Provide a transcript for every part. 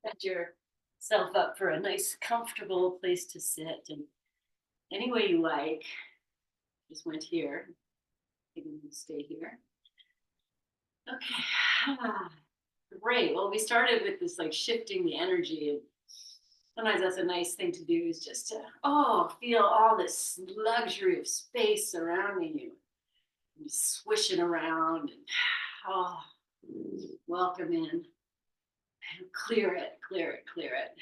Set yourself up for a nice, comfortable place to sit, and any way you like. Just went here. You can stay here. Okay. Great. Well, we started with this like shifting the energy, and sometimes that's a nice thing to do is just to feel all this luxury of space surrounding you, and swishing around, and oh, welcome in, and clear it, clear it, clear it.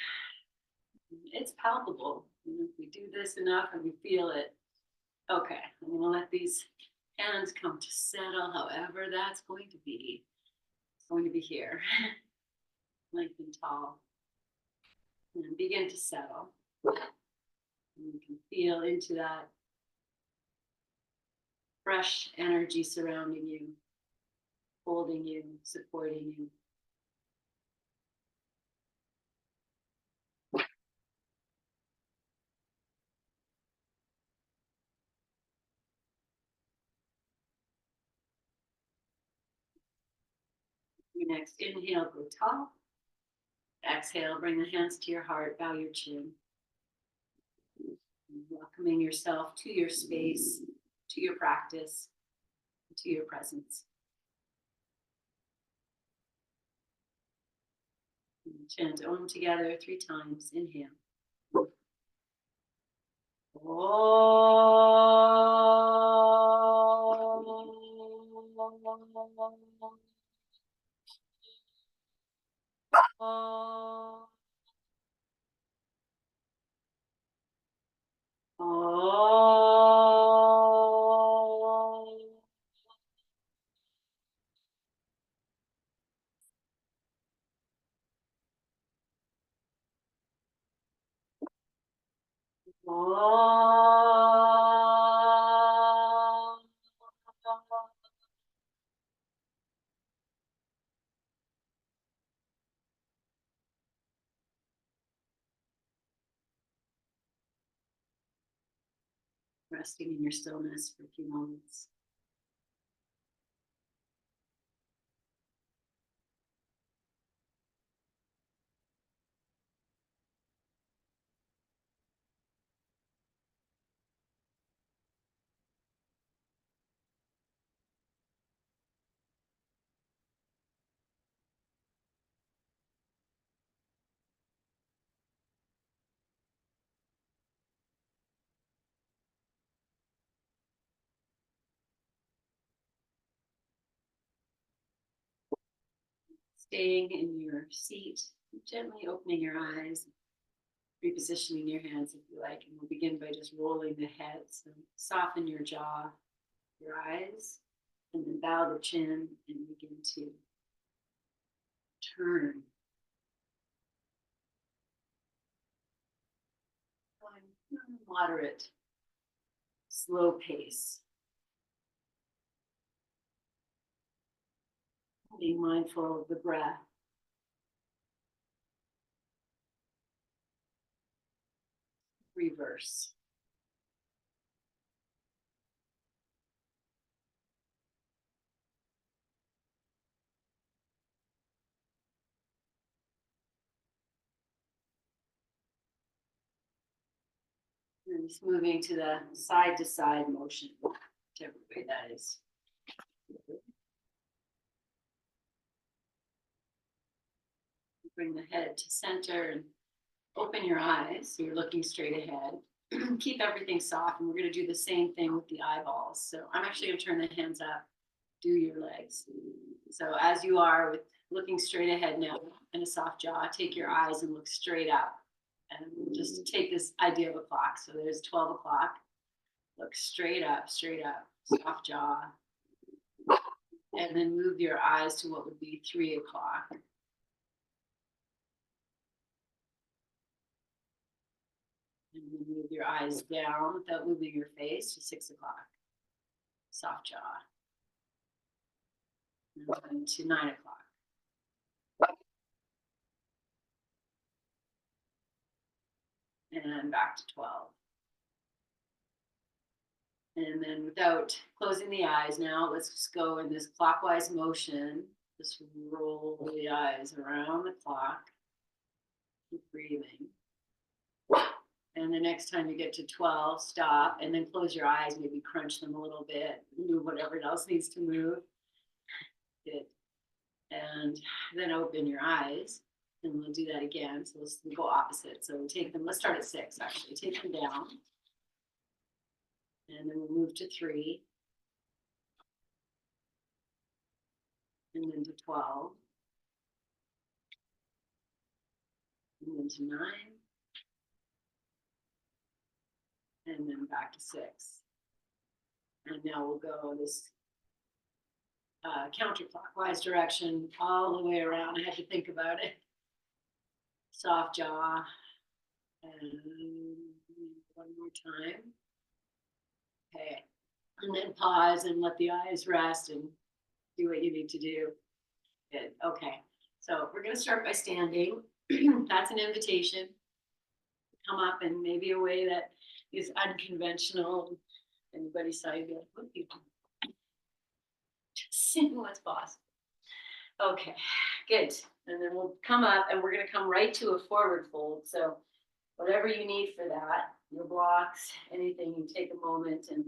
It's palpable. If we do this enough and we feel it, okay, I'm going to let these hands come to settle, however that's going to be. It's going to be here, nice and tall, and begin to settle. And you can feel into that fresh energy surrounding you, holding you, supporting you. Your next inhale, go tall. Exhale, bring the hands to your heart, bow your chin. Welcoming yourself to your space, to your practice, to your presence. And chant Om together 3 times. Inhale. Om. Resting in your stillness for a few moments. Staying in your seat, gently opening your eyes, repositioning your hands if you like, and we'll begin by just rolling the head. So soften your jaw, your eyes, and then bow the chin and begin to turn. Moderate, slow pace. Being mindful of the breath. Reverse. And just moving to the side to side motion, whichever way that is. Bring the head to center and open your eyes. So you're looking straight ahead. Keep everything soft, and we're going to do the same thing with the eyeballs. So I'm actually going to turn the hands up, do your legs. So as you are with looking straight ahead now and a soft jaw, take your eyes and look straight up. And just take this idea of a clock. So there's 12 o'clock. Look straight up, soft jaw. And then move your eyes to what would be 3 o'clock. And then move your eyes down without moving your face to 6 o'clock. Soft jaw. And then to 9 o'clock. And back to 12. And then without closing the eyes now, let's just go in this clockwise motion. Just roll the eyes around the clock. Keep breathing. And the next time you get to 12, stop and then close your eyes, maybe crunch them a little bit, move whatever else needs to move. Good. And then open your eyes and we'll do that again. So let's go opposite. So we take them, let's start at 6 actually. Take them down. And then we'll move to 3. And then to 12. And then to 9. And then back to 6. And now we'll go this counterclockwise direction all the way around. I had to think about it. Soft jaw. And one more time. Okay. And then pause and let the eyes rest and do what you need to do. Good. Okay. So we're going to start by standing. That's an invitation. Come up in maybe a way that is unconventional. Anybody's side, like, what do you do? Just see what's possible. Okay, good. And then we'll come up and we're going to come right to a forward fold. So whatever you need for that, your blocks, anything, you take a moment. And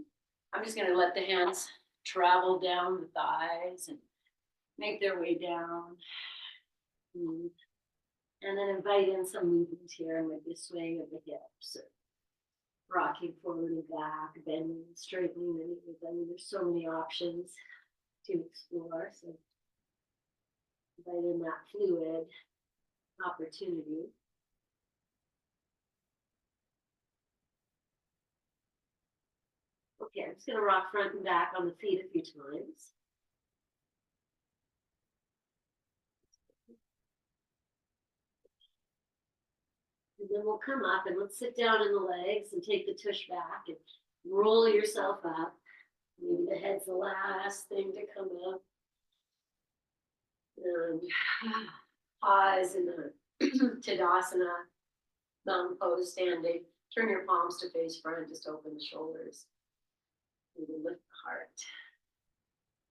I'm just going to let the hands travel down the thighs and make their way down. And then invite in some movement here with the swing of the hips, rocking forward and back, bending, straightening the knees. I mean, there's so many options to explore. So invite in that fluid opportunity. Okay, I'm just going to rock front and back on the feet a few times. And then we'll come up and let's sit down in the legs and take the tush back and roll yourself up. Maybe the head's the last thing to come up. And pause in the Tadasana, mountain pose standing. Turn your palms to face front, just open the shoulders. Maybe lift the heart.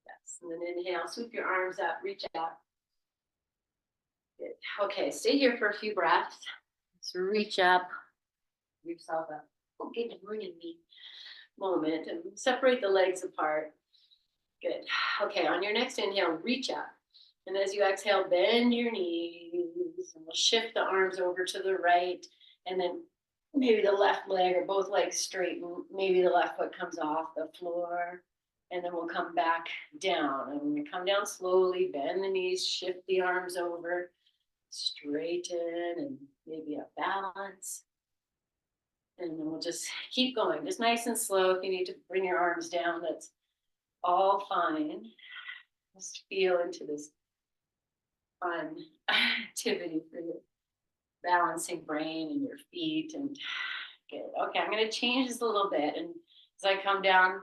Yes, and then inhale, sweep your arms up, reach out. Good. Okay, stay here for a few breaths. So reach up, reach yourself up. Okay, bringing me moment and separate the legs apart. Good. Okay, on your next inhale, reach up. And as you exhale, bend your knees. And we'll shift the arms over to the right. And then maybe the left leg or both legs straighten. Maybe the left foot comes off the floor. And then we'll come back down. And when we come down slowly, bend the knees, shift the arms over, straighten, and maybe a balance. And then we'll just keep going, just nice and slow. If you need to bring your arms down, that's all fine. Just feel into this fun activity for your balancing brain and your feet. And good. Okay, I'm going to change this a little bit. And as I come down,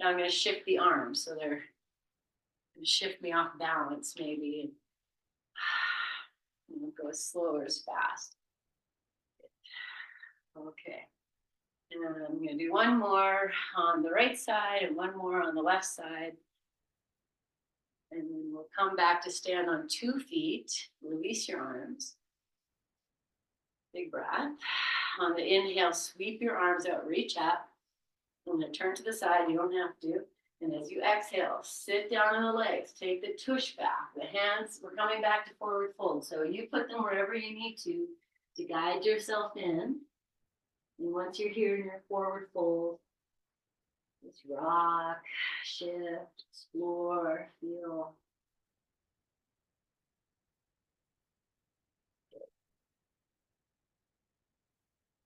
now I'm going to shift the arms. So they're going to shift me off balance maybe. And go as slow or as fast. Okay. And then I'm going to do one more on the right side and one more on the left side. And then we'll come back to stand on 2 feet. Release your arms. Big breath. On the inhale, sweep your arms out, reach up. I'm going to turn to the side. You don't have to. And as you exhale, sit down on the legs. Take the tush back. The hands, we're coming back to forward fold. So you put them wherever you need to guide yourself in. And once you're here in your forward fold, just rock, shift, explore, feel.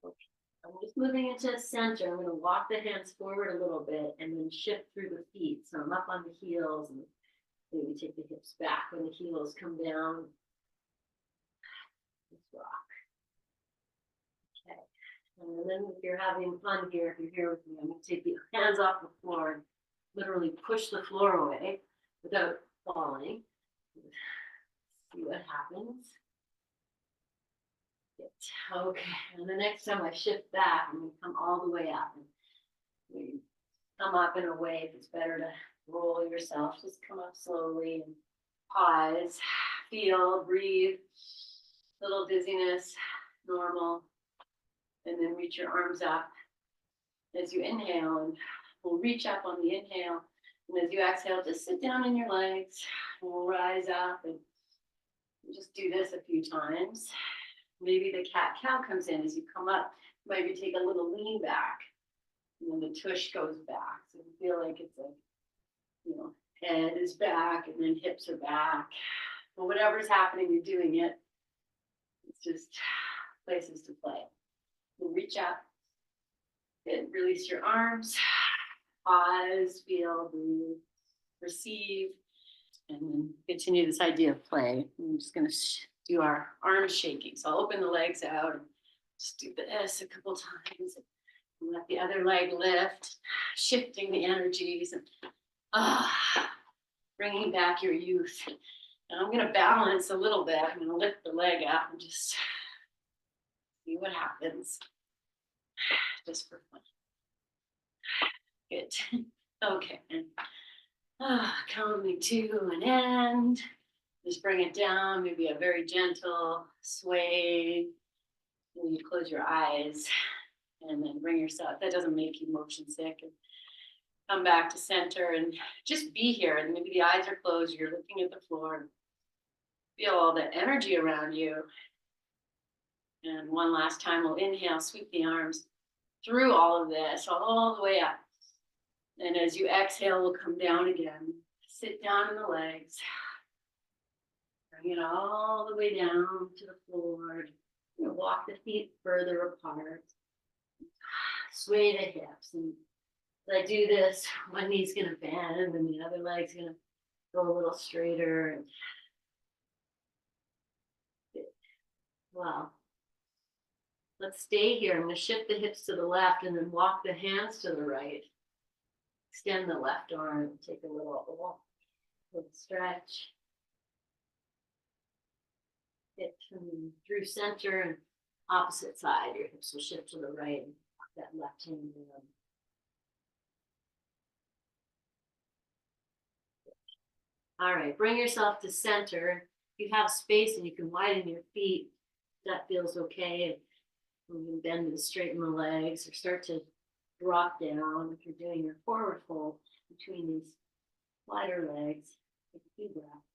Okay. I'm just moving into center. I'm going to walk the hands forward a little bit and then shift through the feet. So I'm up on the heels and maybe take the hips back when the heels come down. Let's rock. Okay. And then if you're having fun here, if you're here with me, I'm going to take the hands off the floor and literally push the floor away without falling. See what happens. Good. Okay, and the next time I shift back, I'm going to come all the way up. And you come up in a way, if it's better to roll yourself, just come up slowly and pause, feel, breathe. Little dizziness, normal. And then reach your arms up as you inhale, and we'll reach up on the inhale. And as you exhale, just sit down in your legs. We'll rise up and just do this a few times. Maybe the cat-cow comes in as you come up. Maybe take a little lean back. And then the tush goes back. So you feel like it's head is back and then hips are back. But whatever's happening, you're doing it. It's just places to play. We'll reach up and release your arms. Pause, feel, breathe, receive, and then continue this idea of play. I'm just going to do our arms shaking. So I'll open the legs out and just do this a couple times. And let the other leg lift, shifting the energies and bringing back your youth. And I'm going to balance a little bit. I'm going to lift the leg up and just see what happens. Just for fun. Good. Okay. And coming to an end. Just bring it down. Maybe a very gentle sway. And you close your eyes and then bring yourself. That doesn't make you motion sick. And come back to center and just be here. And maybe the eyes are closed. You're looking at the floor. Feel all the energy around you. And one last time, we'll inhale, sweep the arms through all of this, all the way up. And as you exhale, we'll come down again. Sit down in the legs. Bring it all the way down to the floor. Walk the feet further apart. Sway the hips. And as I do this, one knee's going to bend and the other leg's going to go a little straighter. And wow. Let's stay here. I'm going to shift the hips to the left and then walk the hands to the right. Extend the left arm. Take a little stretch. Hip through center and opposite side. Your hips will shift to the right and walk that left hand down. All right, bring yourself to center. If you have space and you can widen your feet, that feels okay. You can bend and straighten the legs or start to drop down if you're doing your forward fold between these wider legs. Take a few breaths.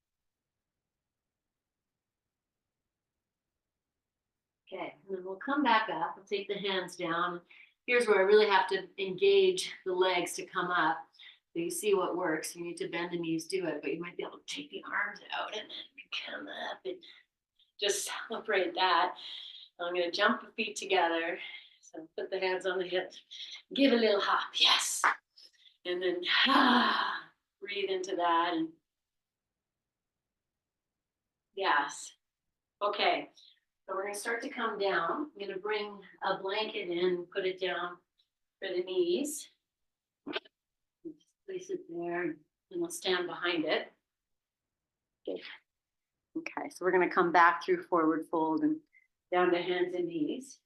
Okay, and then we'll come back up. We'll take the hands down. Here's where I really have to engage the legs to come up. So you see what works. You need to bend the knees, do it, but you might be able to take the arms out and then come up and just celebrate that. I'm going to jump the feet together. So put the hands on the hips. Give a little hop. Yes. And then breathe into that. And yes. Okay. So we're going to start to come down. I'm going to bring a blanket in, put it down for the knees. Just place it there and we'll stand behind it. Okay, so we're going to come back through forward fold and down to hands and knees.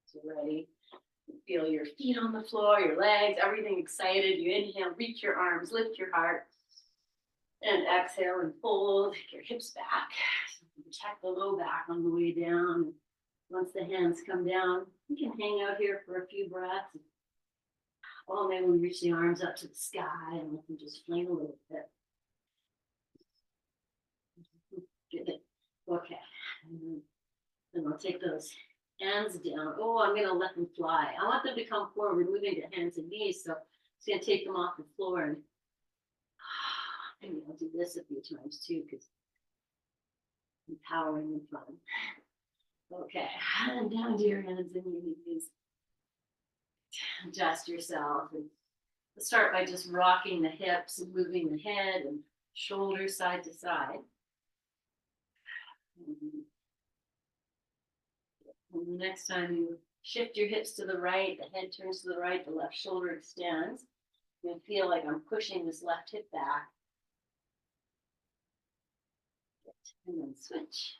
So ready. Feel your feet on the floor, your legs, everything excited. You inhale, reach your arms, lift your heart. And exhale and fold. Take your hips back. Check the low back on the way down. Once the hands come down, you can hang out here for a few breaths. Or maybe we reach the arms up to the sky and we can just fling a little bit. Good. Okay. And then I'll take those hands down. Oh, I'm going to let them fly. I want them to come forward, moving to hands and knees. So I'm just going to take them off the floor. And maybe I'll do this a few times too, because empowering and fun. Okay, and down to your hands and your knees. Adjust yourself. And let's start by just rocking the hips and moving the head and shoulders side to side. And the next time you shift your hips to the right, the head turns to the right, the left shoulder extends. You'll feel like I'm pushing this left hip back. And then switch.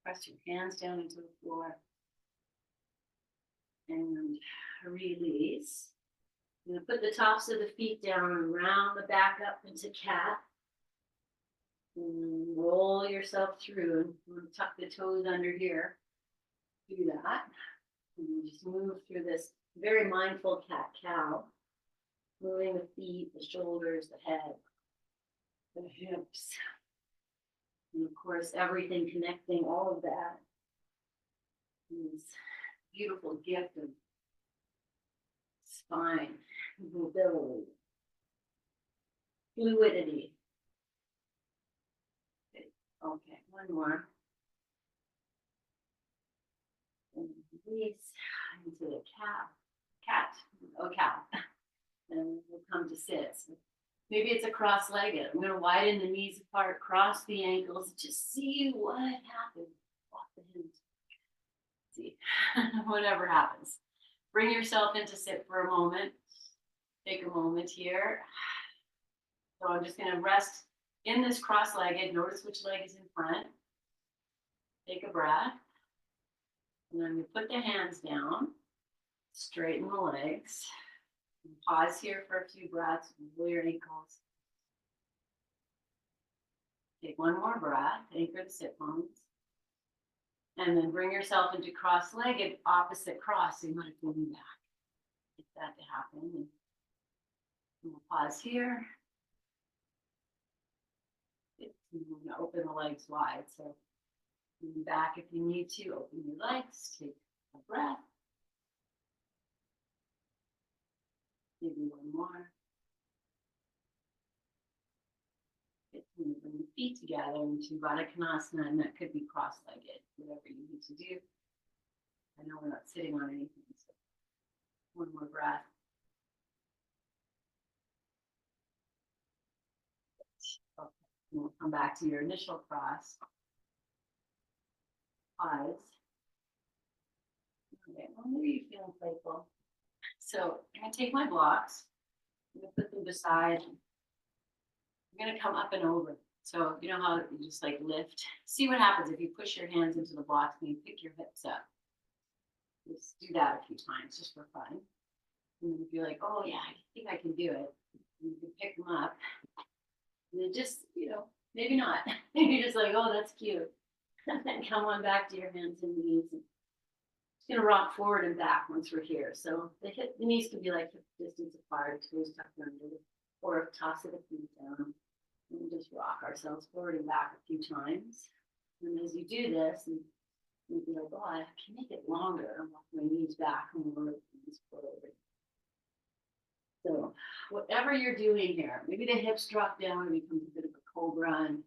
Press your hands down into the floor. And release. I'm going to put the tops of the feet down and round the back up into cat. And roll yourself through. Tuck the toes under here. Do that. And you just move through this very mindful cat-cow. Moving the feet, the shoulders, the head, the hips. And of course, everything connecting, all of that. This beautiful gift of spine, mobility, fluidity. Okay, one more. And release into the cow. And we'll come to sit. So maybe it's a cross-legged. I'm going to widen the knees apart, cross the ankles, just see what happens. Walk the hands. See, whatever happens. Bring yourself into sit for a moment. Take a moment here. So I'm just going to rest in this cross-legged. Notice which leg is in front. Take a breath. And then we put the hands down. Straighten the legs. And pause here for a few breaths. Wiggle your ankles. Take one more breath. Anchor the sit bones. And then bring yourself into cross-legged, opposite cross. So you want to go back. Get that to happen. And we'll pause here. You're going to open the legs wide. So lean back if you need to. Open your legs. Take a breath. Maybe one more. Bring the feet together into Baddha Konasana, and that could be cross-legged, whatever you need to do. I know we're not sitting on anything, so one more breath. Okay. And we'll come back to your initial cross. Pause. Okay, well, maybe you're feeling playful. So I'm going to take my blocks. I'm going to put them beside. I'm going to come up and over. So you know how you just like lift? See what happens if you push your hands into the blocks and you pick your hips up. Just do that a few times just for fun. And if you're like, oh yeah, I think I can do it, you can pick them up. And then just, maybe not. You're just like, oh, that's cute. And then come on back to your hands and knees. And it's gonna rock forward and back once we're here. So the knees can be like hip distance apart, toes tucked under, or toss of the feet down. And we just rock ourselves forward and back a few times. And as you do this, and you'll be like, oh, I can make it longer. I'm walking my knees back and lower the knees forward. So whatever you're doing here, maybe the hips drop down and becomes a bit of a cobra, and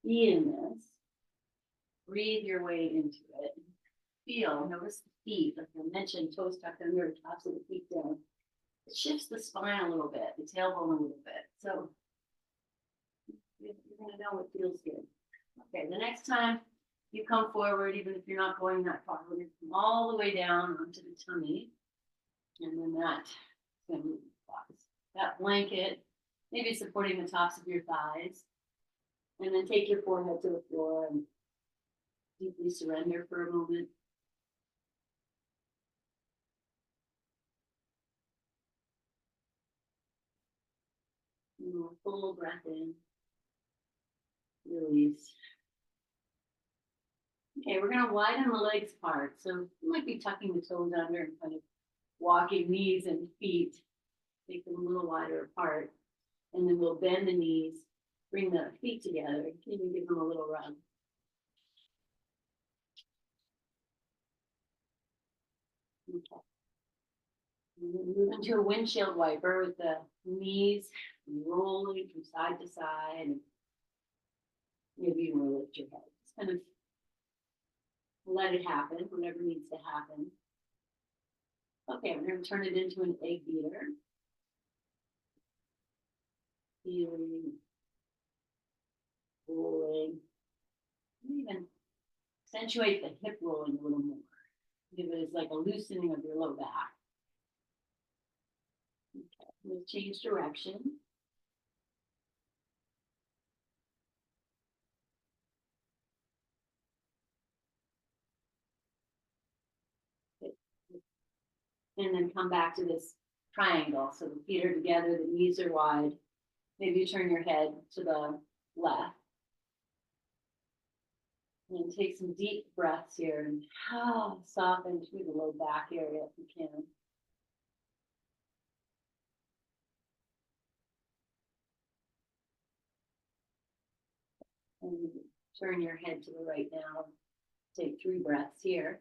be in this. Breathe your way into it. Feel, notice the feet, like I mentioned, toes tucked under, tops of the feet down. It shifts the spine a little bit, the tailbone a little bit. So you're gonna know what feels good. Okay, the next time you come forward, even if you're not going that far, we're gonna come all the way down onto the tummy. And then that blanket, maybe supporting the tops of your thighs. And then take your forehead to the floor and deeply surrender for a moment. Full breath in, release. Okay, we're gonna widen the legs apart. So you might be tucking the toes under and kind of walking knees and feet, make them a little wider apart. And then we'll bend the knees, bring the feet together, even give them a little run. Okay. Move into a windshield wiper with the knees rolling from side to side. And maybe you want to lift your head. Just kind of let it happen, whatever needs to happen. Okay, we're going to turn it into an egg beater. Feeling, rolling. Even accentuate the hip rolling a little more. Give it as like a loosening of your low back. Okay, we'll change direction. And then come back to this triangle. So the feet are together, the knees are wide. Maybe you turn your head to the left. And take some deep breaths here and soften through the low back area if you can. And turn your head to the right now. Take 3 breaths here.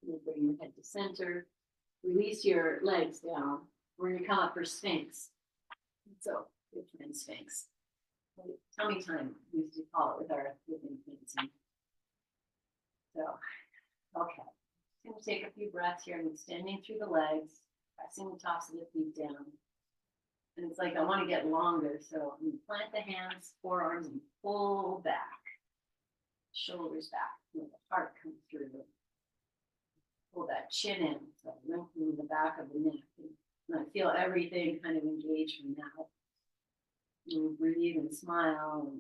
You bring your head to center. Release your legs down. We're going to come up for Sphinx. So, good friend Sphinx. Tummy time, we used to call it with our living things. So, okay. I'm going to take a few breaths here. I'm extending through the legs, pressing the tops of the feet down. And it's like I want to get longer. So I'm going to plant the hands, forearms, and pull back. Shoulders back. The heart comes through. Pull that chin in. So lengthening the back of the neck. And I feel everything kind of engage from now. And breathe and smile.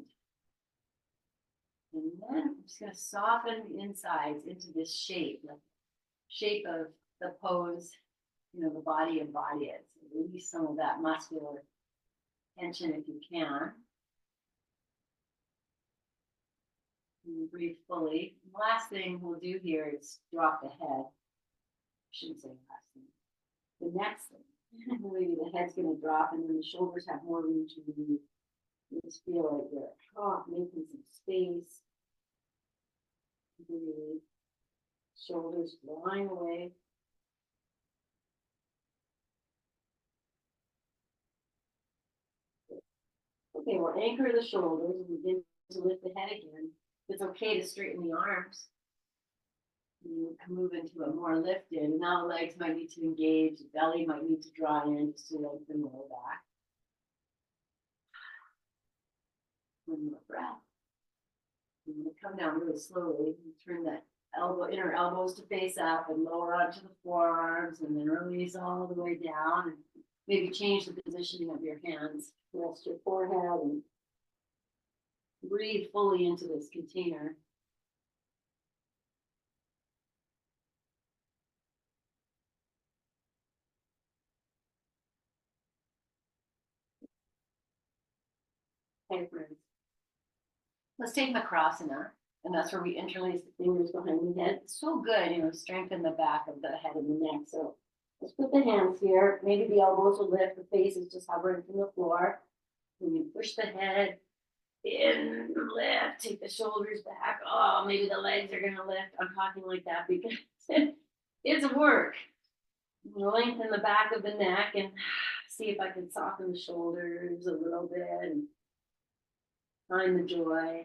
And then I'm just going to soften the insides into this shape, like shape of the pose, the body embody it. So release some of that muscular tension if you can. And breathe fully. The last thing we'll do here is drop the head. I shouldn't say last thing. The next thing, maybe the head's going to drop and then the shoulders have more room to move. You just feel like you're making some space. Breathe. Shoulders flying away. Okay, we'll anchor the shoulders and begin to lift the head again. It's okay to straighten the arms. You can move into a more lifted. And now the legs might need to engage. The belly might need to draw in just to lengthen the low back. One more breath. I'm going to come down really slowly and turn that inner elbows to face up and lower onto the forearms and then release all the way down. And maybe change the positioning of your hands. Rest your forehead and breathe fully into this container. Okay, friends. Let's take Makrasana, and that's where we interlace the fingers behind the head. It's so good, strengthen the back of the head and the neck. So let's put the hands here. Maybe the elbows will lift, the face is just hovering from the floor. When you push the head in, lift, take the shoulders back. Oh, maybe the legs are gonna lift. I'm talking like that because it's work. Lengthen the back of the neck and see if I can soften the shoulders a little bit and find the joy.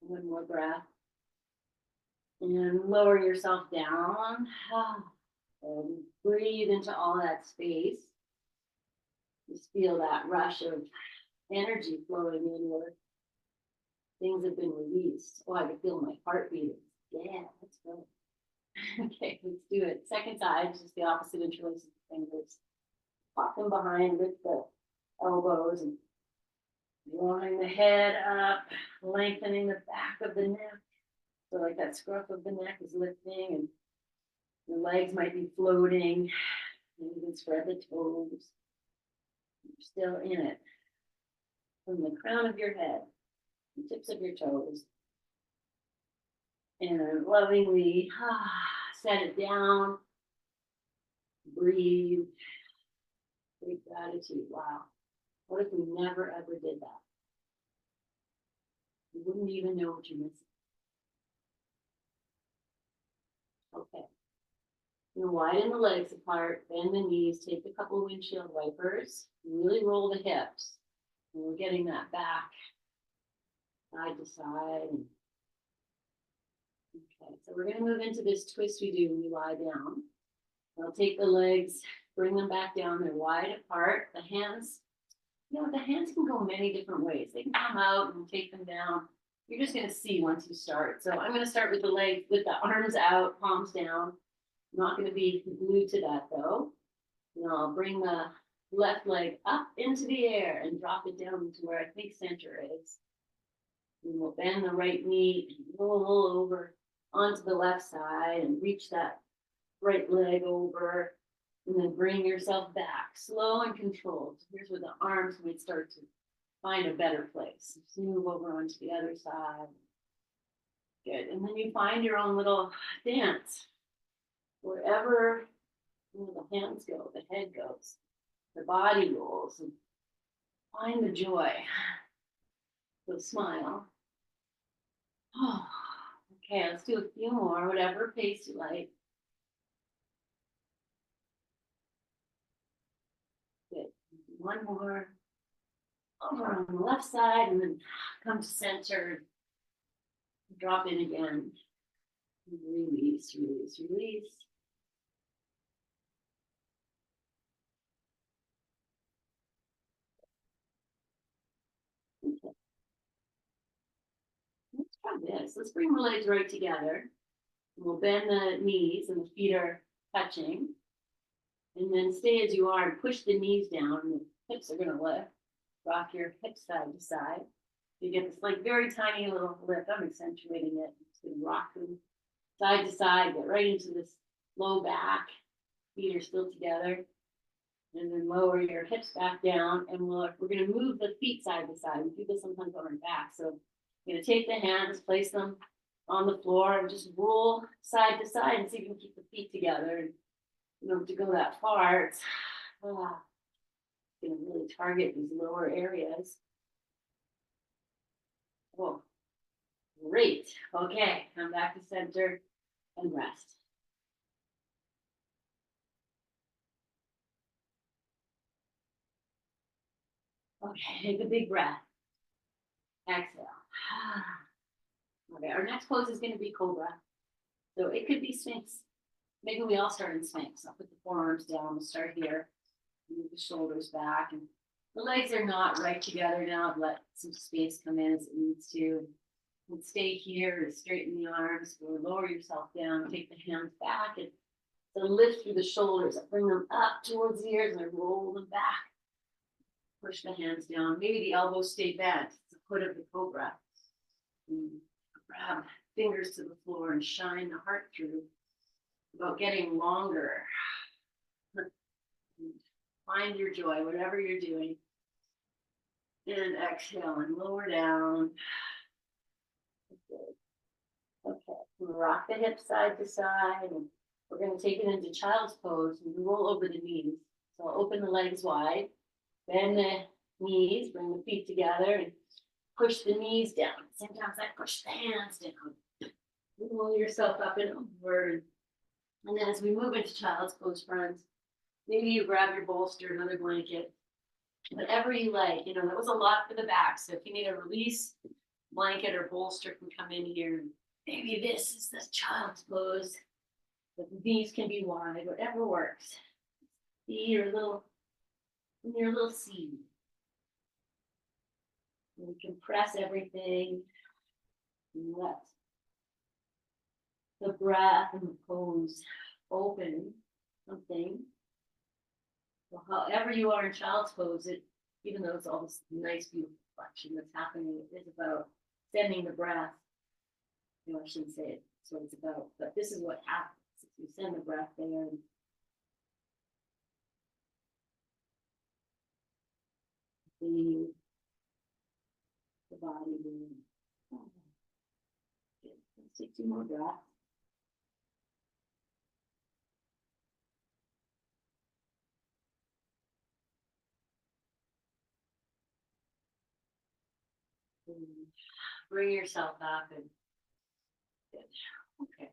One more breath. And lower yourself down. And breathe into all that space. Just feel that rush of energy flowing in where things have been released. Oh, I can feel my heart beating. Yeah, let's go. Okay, let's do it. Second side, just the opposite, interlace the fingers. Pop them behind with the elbows and drawing the head up, lengthening the back of the neck. So like that scruff of the neck is lifting and the legs might be floating. You can spread the toes. You're still in it. From the crown of your head, the tips of your toes. And lovingly set it down. Breathe. Great gratitude. Wow. What if we never ever did that? You wouldn't even know what you're missing. Okay. Widen the legs apart, bend the knees, take a couple windshield wipers, really roll the hips. And we're getting that back, side to side. Okay, so we're going to move into this twist we do when you lie down. I'll take the legs, bring them back down. They're wide apart. The hands, the hands can go many different ways. They can come out and take them down. You're just going to see once you start. So I'm going to start with the legs, with the arms out, palms down. I'm not going to be glued to that though. And I'll bring the left leg up into the air and drop it down to where I think center is. And we'll bend the right knee and roll over onto the left side and reach that right leg over. And then bring yourself back, slow and controlled. Here's where the arms might start to find a better place. Just move over onto the other side. Good. And then you find your own little dance. Wherever the hands go, the head goes, the body rolls, and find the joy. So smile. Oh, okay, let's do a few more, whatever pace you like. Good. One more. Over on the left side, and then come to center. Drop in again. Release, release, release. Okay. Let's try this. Let's bring the legs right together. We'll bend the knees and the feet are touching. And then stay as you are and push the knees down. And the hips are going to lift. Rock your hips side to side. You get this like very tiny little lift. I'm accentuating it. It's going to rock them side to side. Get right into this low back. Feet are still together. And then lower your hips back down. And we're going to move the feet side to side. We do this sometimes on our back. So you're going to take the hands, place them on the floor, and just roll side to side and see if you can keep the feet together. And you don't have to go that far. It's going to really target these lower areas. Oh, great. Okay, come back to center and rest. Okay, take a big breath. Exhale. Okay, our next pose is going to be cobra. So it could be Sphinx. Maybe we all start in Sphinx. I'll put the forearms down. We'll start here. Move the shoulders back. And the legs are not right together now. Let some space come in as it needs to. And stay here and straighten the arms. Or lower yourself down. Take the hands back and so lift through the shoulders. Bring them up towards the ears and then roll them back. Push the hands down. Maybe the elbows stay bent. It's the foot of the cobra. And grab fingers to the floor and shine the heart through. About getting longer. Find your joy, whatever you're doing. And exhale and lower down. Okay, rock the hips side to side. And we're going to take it into child's pose and roll over the knees. So open the legs wide, bend the knees, bring the feet together, and push the knees down. Sometimes I push the hands down. Roll yourself up and over. And then as we move into child's pose, friends, maybe you grab your bolster, another blanket, whatever you like. You know, that was a lot for the back. So if you need a release, blanket or bolster can come in here. Maybe this is the child's pose. The knees can be wide, whatever works. Be your little seed. You can press everything. And let the breath and the pose open something. So however you are in child's pose, even though it's all this nice, beautiful flexion that's happening, it is about sending the breath. You know, I shouldn't say it. That's what it's about. But this is what happens. You send the breath there. And the body moving. Oh, let's take 2 more breaths. And bring yourself up and good. Okay.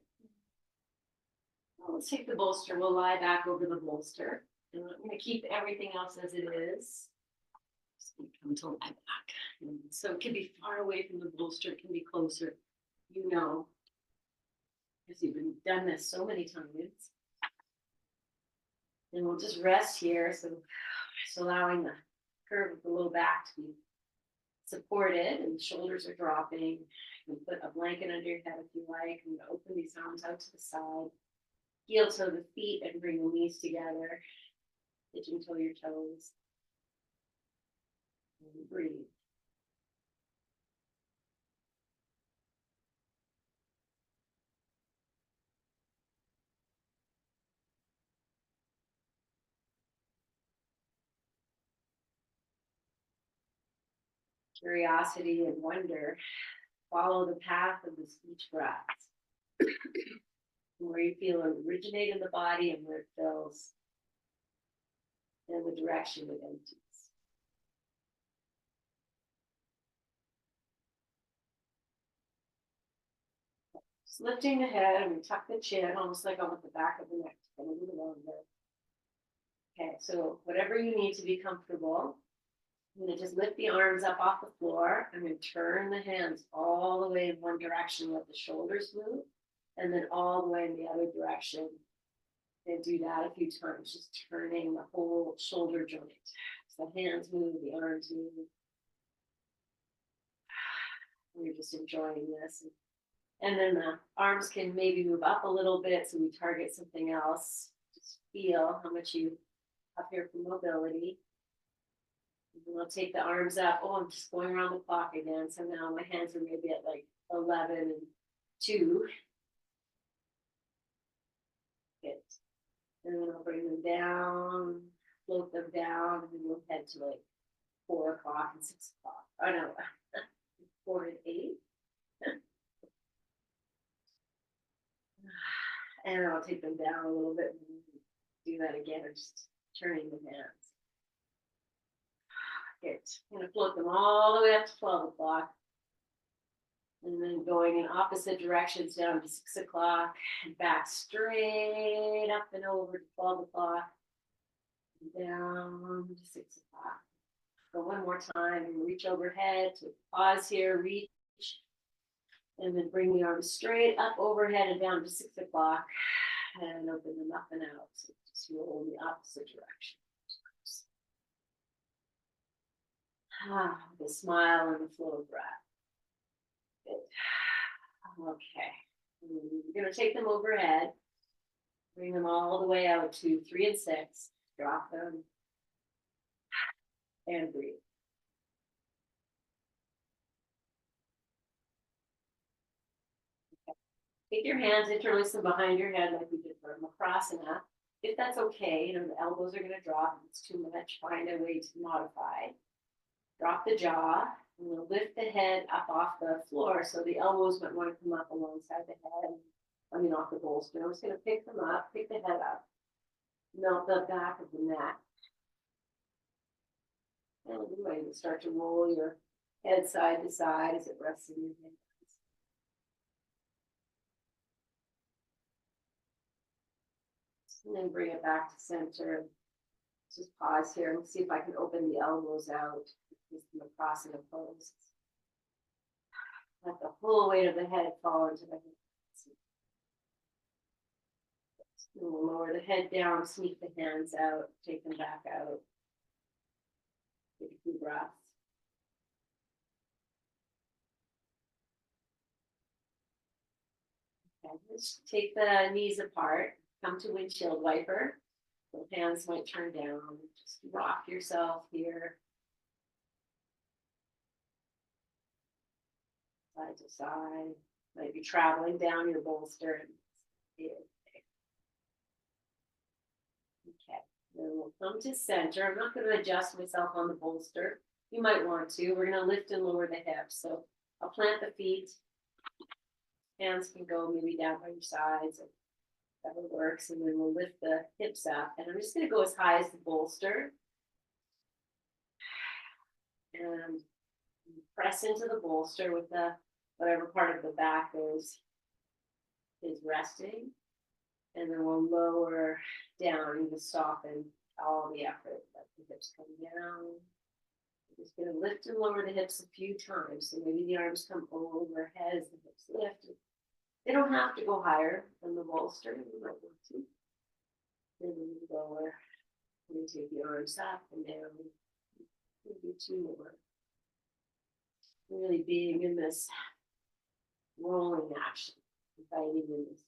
Well, let's take the bolster. We'll lie back over the bolster. And I'm going to keep everything else as it is. Just going to come to lie back. And so it can be far away from the bolster. It can be closer. You know, because you've done this so many times. And we'll just rest here. So just allowing the curve of the low back to be supported and the shoulders are dropping. You can put a blanket under your head if you like. I'm going to open these arms out to the side. Heel toe the feet and bring the knees together. Pigeon toe your toes. And breathe. curiosity and wonder. Follow the path of this each breath, where you feel it originate in the body and where it fills, and the direction it empties. Just lifting the head, and we tuck the chin, almost like on the back of the neck, a little longer. Okay, so whatever you need to be comfortable, I'm going to just lift the arms up off the floor. I'm going to turn the hands all the way in one direction, let the shoulders move, and then all the way in the other direction. And do that a few times, just turning the whole shoulder joint. So the hands move, the arms move. And you're just enjoying this. And then the arms can maybe move up a little bit so we target something else. Just feel how much you have here for mobility. And I'll take the arms up. Oh, I'm just going around the clock again. So now my hands are maybe at like 11 and 2. Good. And then I'll bring them down, float them down, and then we'll head to like 4 o'clock and 6 o'clock. Oh no, 4 and 8. And I'll take them down a little bit and do that again, just turning the hands. Good. I'm going to float them all the way up to 12 o'clock. And then going in opposite directions down to 6 o'clock and back straight up and over to 12 o'clock. And down to 6 o'clock. Go one more time and reach overhead. To pause here, reach. And then bring the arms straight up overhead and down to 6 o'clock. And open them up and out. So just roll in the opposite direction. The smile and the flow of breath. Good. Okay. We're going to take them overhead. Bring them all the way out to 3 and 6. Drop them. And breathe. Take your hands, interlace them behind your head like we did for Makrasana. If that's okay, the elbows are going to drop. If it's too much, find a way to modify. Drop the jaw, and we'll lift the head up off the floor. So the elbows might want to come up alongside the head. Off the bolster. I'm just going to pick them up, pick the head up, melt the back of the neck. And you might start to roll your head side to side as it rests in your hands. And then bring it back to center. Just pause here and see if I can open the elbows out. Just in the Makrasana pose. Let the full weight of the head fall into the hands. And we'll lower the head down, sneak the hands out, take them back out. Take a few breaths. Okay, let's take the knees apart. Come to windshield wiper. The hands might turn down. Just rock yourself here. Side to side. Might be traveling down your bolster. Okay. Then we'll come to center. I'm not going to adjust myself on the bolster. You might want to. We're going to lift and lower the hips. So I'll plant the feet. Hands can go maybe down by your sides. Whatever works. And then we'll lift the hips up. And I'm just going to go as high as the bolster. And press into the bolster with the whatever part of the back is resting. And then we'll lower down and just soften all the effort. Let the hips come down. I'm just going to lift and lower the hips a few times. So maybe the arms come overhead as the hips lift. They don't have to go higher than the bolster. You might want to. And then lower. And take the arms up and down. Maybe 2 more. Really being in this rolling action, inviting in this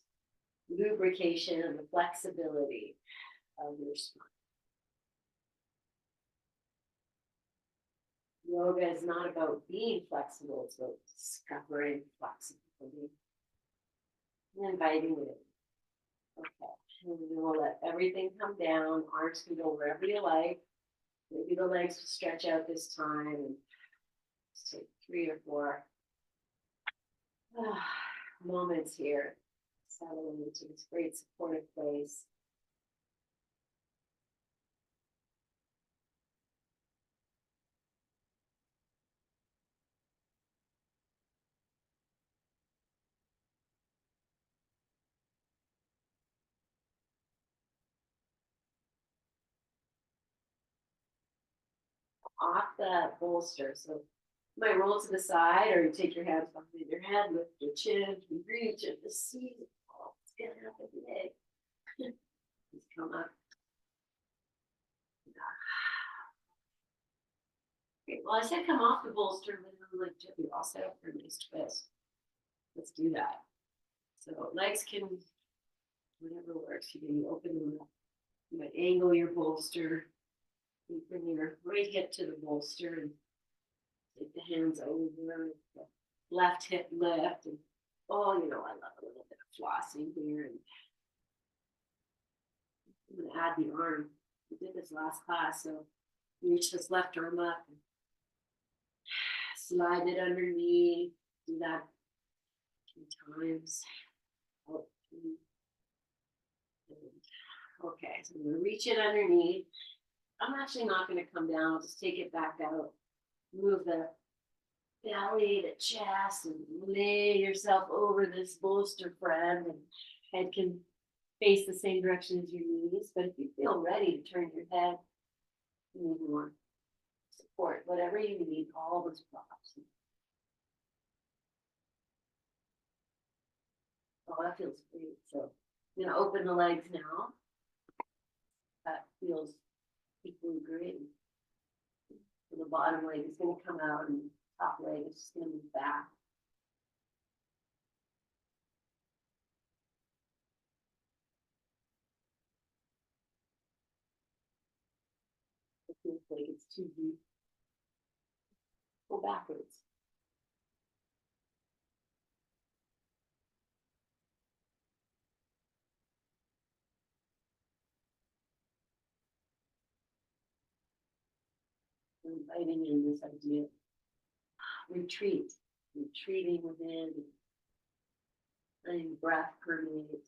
lubrication and the flexibility of your spine. Yoga is not about being flexible, it's about discovering flexibility and inviting it in. Okay, and then we'll let everything come down. Arms can go wherever you like. Maybe the legs will stretch out this time and Just take 3 or 4 moments here, settling into this great supportive place. Off the bolster. So you might roll to the side or you take your hands behind your head, lift your chin, you reach and just see oh, it's gonna happen today. Just come up. Okay, well, I said come off the bolster, but then like gently all set up for a nice twist. Let's do that. So legs can, whatever works. You can open them up. You might angle your bolster. You bring your right hip to the bolster and take the hands over. The left hip lift. And oh, you know, I love a little bit of flossing here. And I'm going to add the arm. We did this last class, so reach this left arm up and slide it underneath. Do that a few times. Okay, so I'm going to reach it underneath. I'm actually not going to come down. I'll just take it back out. Move the belly, the chest, and lay yourself over this bolster friend. And head can face the same direction as your knees. But if you feel ready to turn your head, you need more support. Whatever you need, all those props. Oh, that feels great. So I'm going to open the legs now. That feels equally great. So the bottom leg is going to come out and the top leg is just going to move back. It feels like it's too deep. Go backwards. Inviting in this idea. Retreat. Retreating within. Letting breath permeate.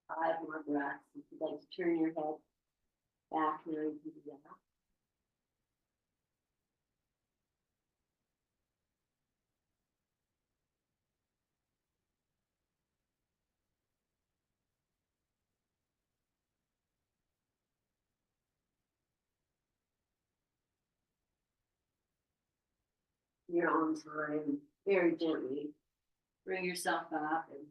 Five more breaths. If you'd like to turn your head back now, you can do that. Your own time, very gently bring yourself up and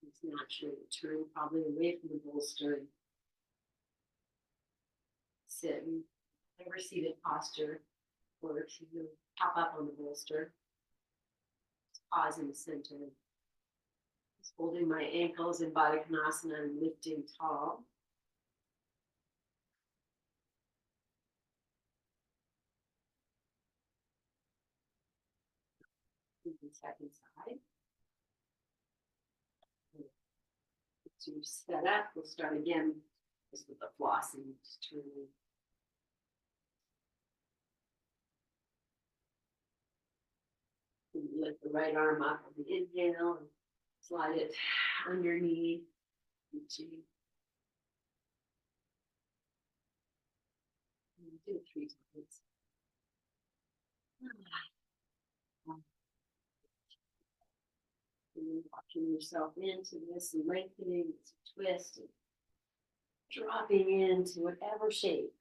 it's naturally turn probably away from the bolster and sit in whatever seated posture or if you pop up on the bolster. Just pause in the center. Just holding my ankles in Baddha Konasana and lifting tall. The second side. To set up, we'll start again just with the flossing, just turning. Lift the right arm up on the inhale and slide it underneath. Reaching. Do it 3 times. And walking yourself into this and lengthening, this twist, and dropping into whatever shape.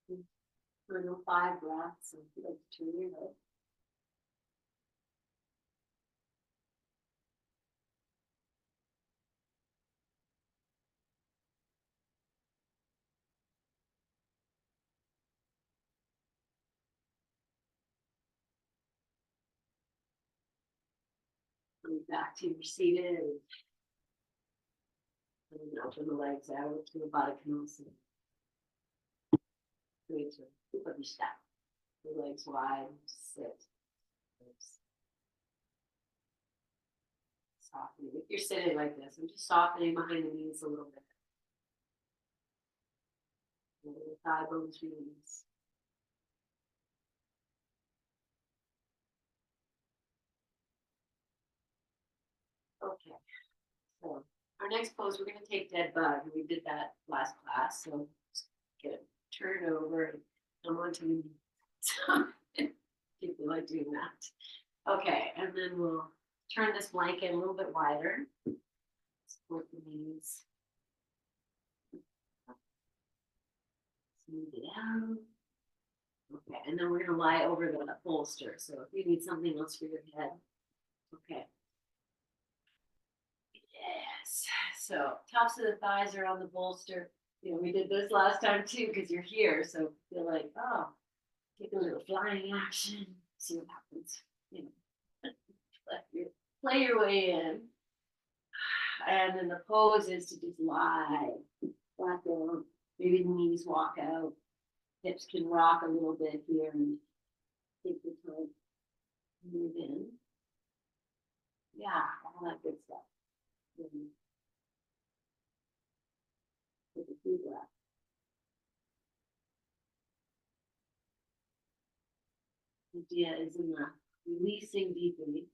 For 5 breaths, and like turn your head. Coming back to your seated. And then open the legs out to the body can also. Great to step. The legs wide, sit. Softening. If you're sitting like this, I'm just softening behind the knees a little bit. The thigh bones release. Okay. So our next pose, we're going to take dead bug. We did that last class. So get it, turn over, and come onto your knees. People like doing that. Okay, and then we'll turn this blanket a little bit wider. Support the knees. Smooth it out. Okay, and then we're going to lie over the bolster. So if you need something else for your head. Okay. Yes. So tops of the thighs are on the bolster. You know, we did this last time too because you're here. So feel like, oh, take a little flying action. See what happens. You know, play your way in. And then the pose is to just lie flat down. Maybe the knees walk out. Hips can rock a little bit here and take the time. Move in. Yeah, all that good stuff. Take a few breaths. The idea is in the releasing deeply.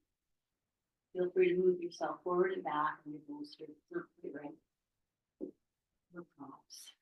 Feel free to move yourself forward and back on your bolster. It's not quite right. No props.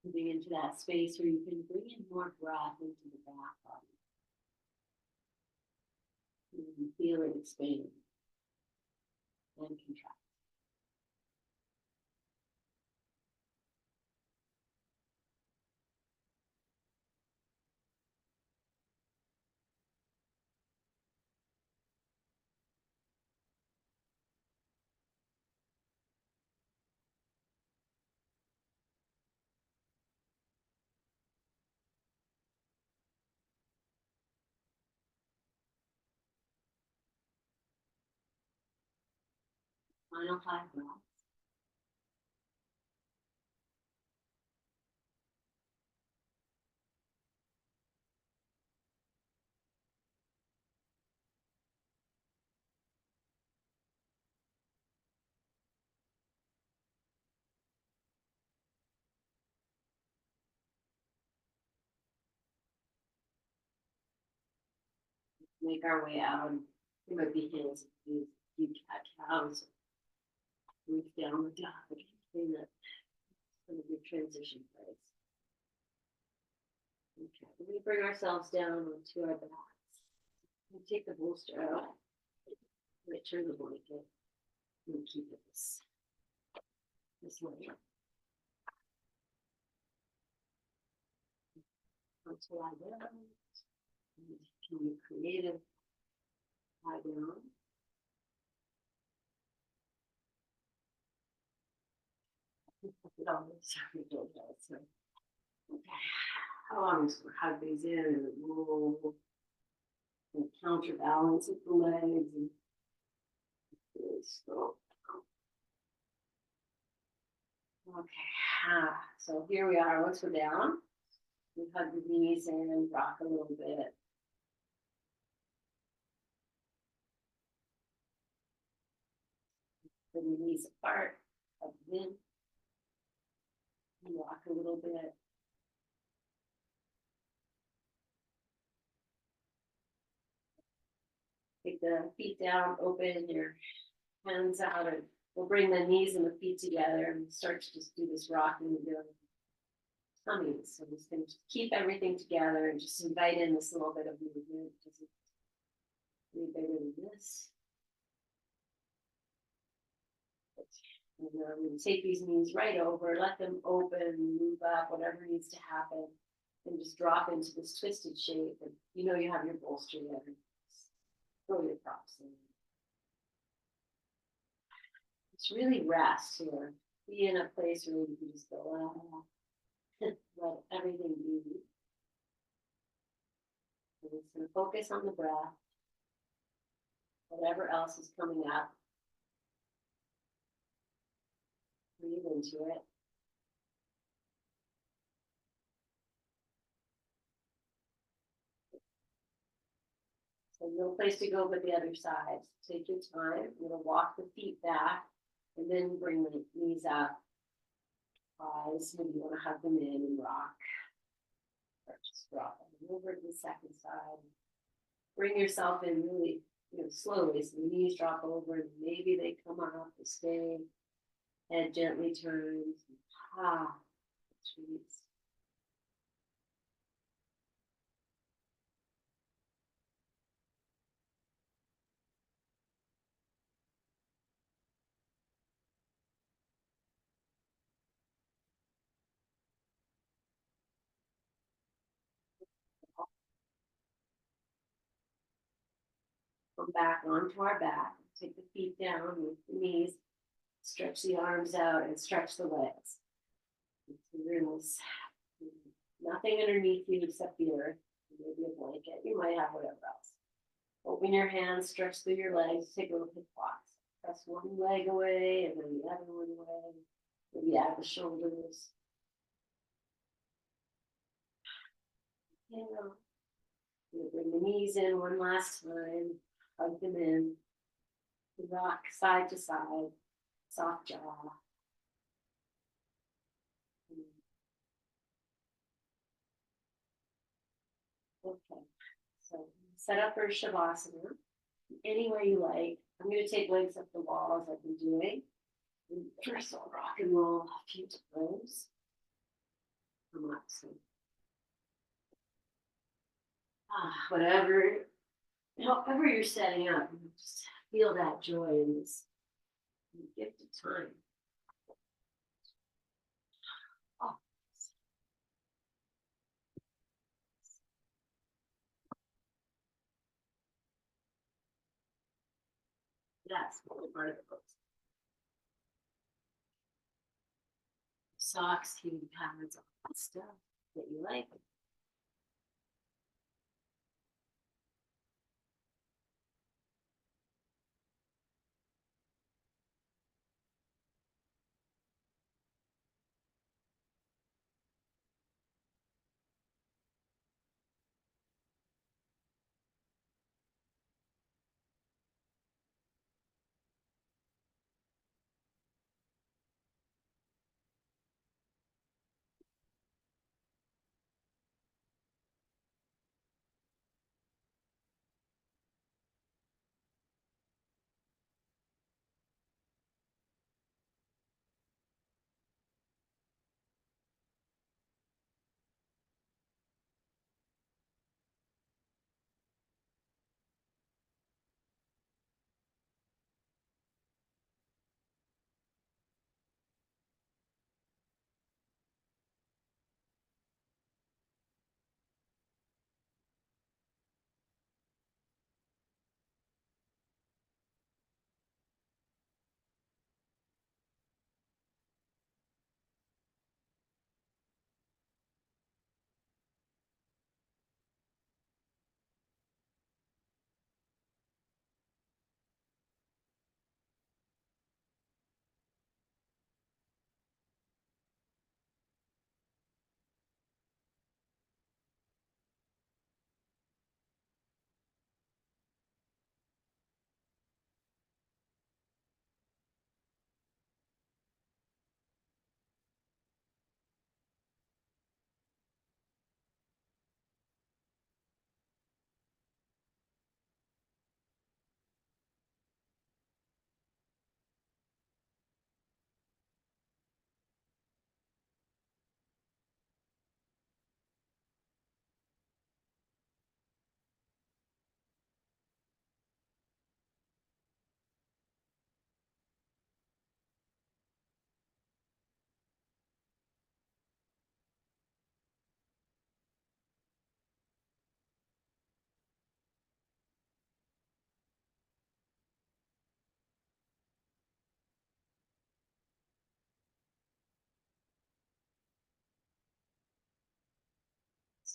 Moving into that space where you can bring in more breath into the back body. You can feel it expand and contract. Final 5 breaths. Make our way out. There might be hands if you catch cows. Move down the dog. In that some of your transition place. Okay, we're going to bring ourselves down onto our backs. We'll take the bolster out. Turn the blanket. And keep it this way. Onto lie down. Can be creative. Lie down. It almost so. Okay. How long is hug these in and roll and counterbalance with the legs and so. Okay, so here we are. Once we're down, we hug the knees and rock a little bit. Bring the knees apart, hug in, and rock a little bit. Take the feet down, open your hands out, and we'll bring the knees and the feet together and start to just do this rocking and doing tummy. So we're just going to keep everything together and just invite in this little bit of movement. Doesn't any bigger than this. And I'm going to take these knees right over, let them open, move up, whatever needs to happen, and just drop into this twisted shape. And you know you have your bolster there. Throw your props in. Just really rest here. Be in a place where you can just go, oh, let everything be. And just going to focus on the breath. Whatever else is coming up, breathe into it. So no place to go but the other side. Take your time. You're going to walk the feet back and then bring the knees up. Eyes, maybe you want to hug them in and rock. Or just drop them over to the second side. Bring yourself in really, slowly. So the knees drop over and maybe they come up, they stay. Head gently turns. Ah, release. Come back onto our back. Take the feet down with the knees. Stretch the arms out and stretch the legs. There's nothing underneath you except the earth. Maybe a blanket. You might have whatever else. Open your hands, stretch through your legs, take a look at blocks. Press one leg away and then the other one away. Maybe out the shoulders. You bring the knees in one last time. Hug them in. Rock side to side. Soft jaw. Okay. So set up for Shavasana any way you like. I'm going to take legs up the wall as I've been doing. And first I'll rock and roll a few times. Come up. So, whatever, however you're setting up, just feel that joy in this gift of time. Oh, that's part of the book. Socks, heating pads, all that stuff that you like.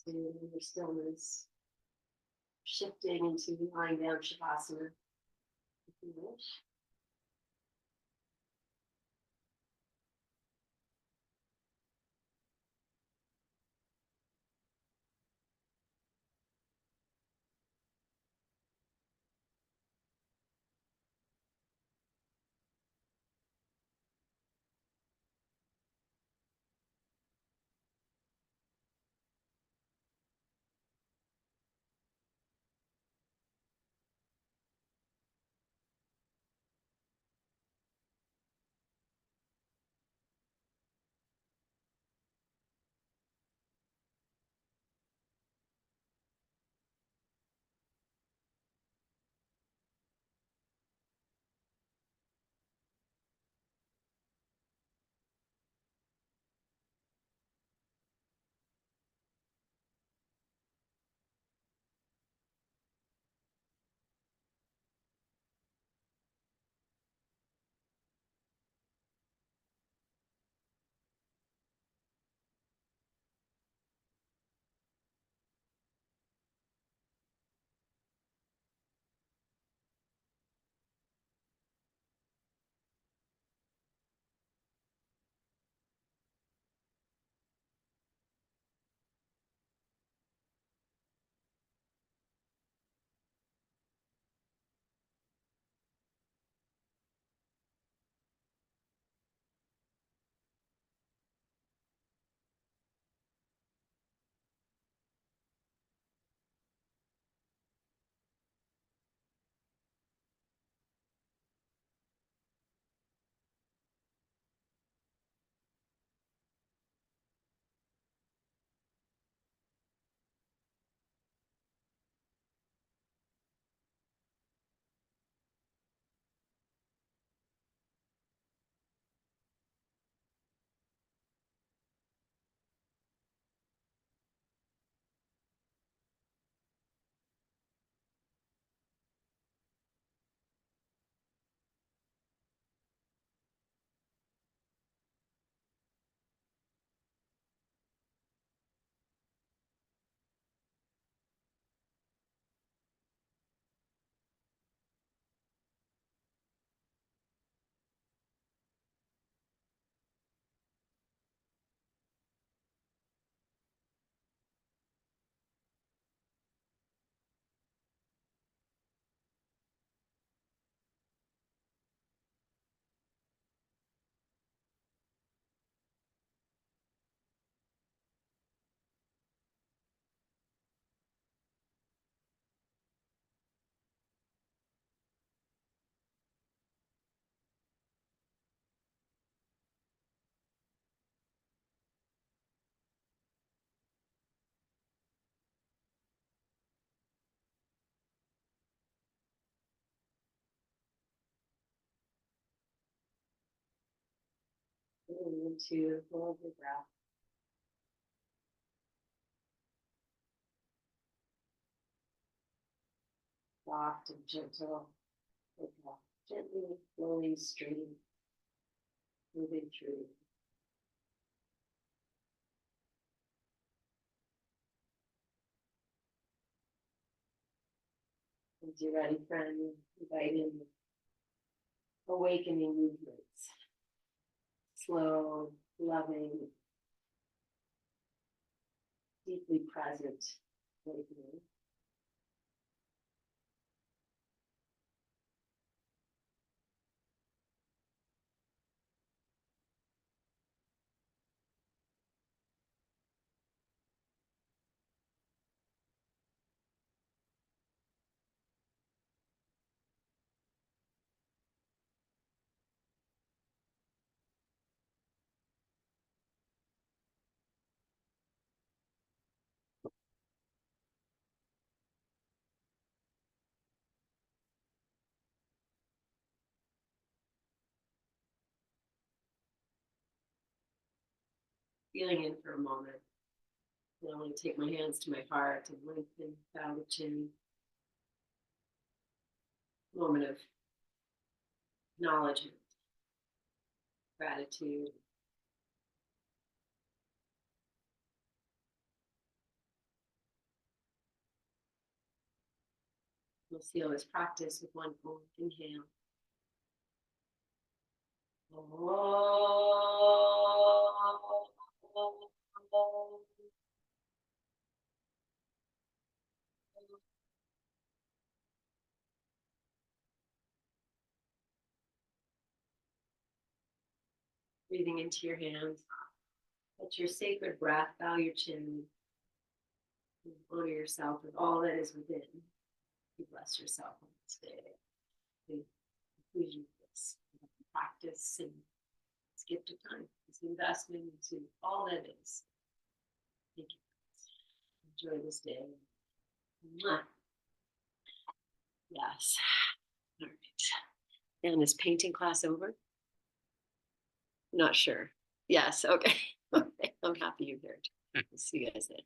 to your stillness, shifting into lying down Shavasana if you wish. Into the flow of your breath. Soft and gentle, like a gently flowing stream moving through. As you're ready, friend, invite in awakening movements. Slow, loving, deeply present awakening. Feeling in for a moment. And I want to take my hands to my heart and lengthen, bow the chin. Moment of acknowledgement, gratitude. We'll seal this practice with one full inhale. Breathing into your hands. Let your sacred breath, bow your chin. Honor yourself with all that is within. You bless yourself on this day. The conclusion of this practice and this gift of time, this investment into all that is. Thank you. Enjoy this day. Mwah. Yes. All right. And is painting class over? Not sure. Yes. Okay. Okay. I'm happy you're there. See you guys then.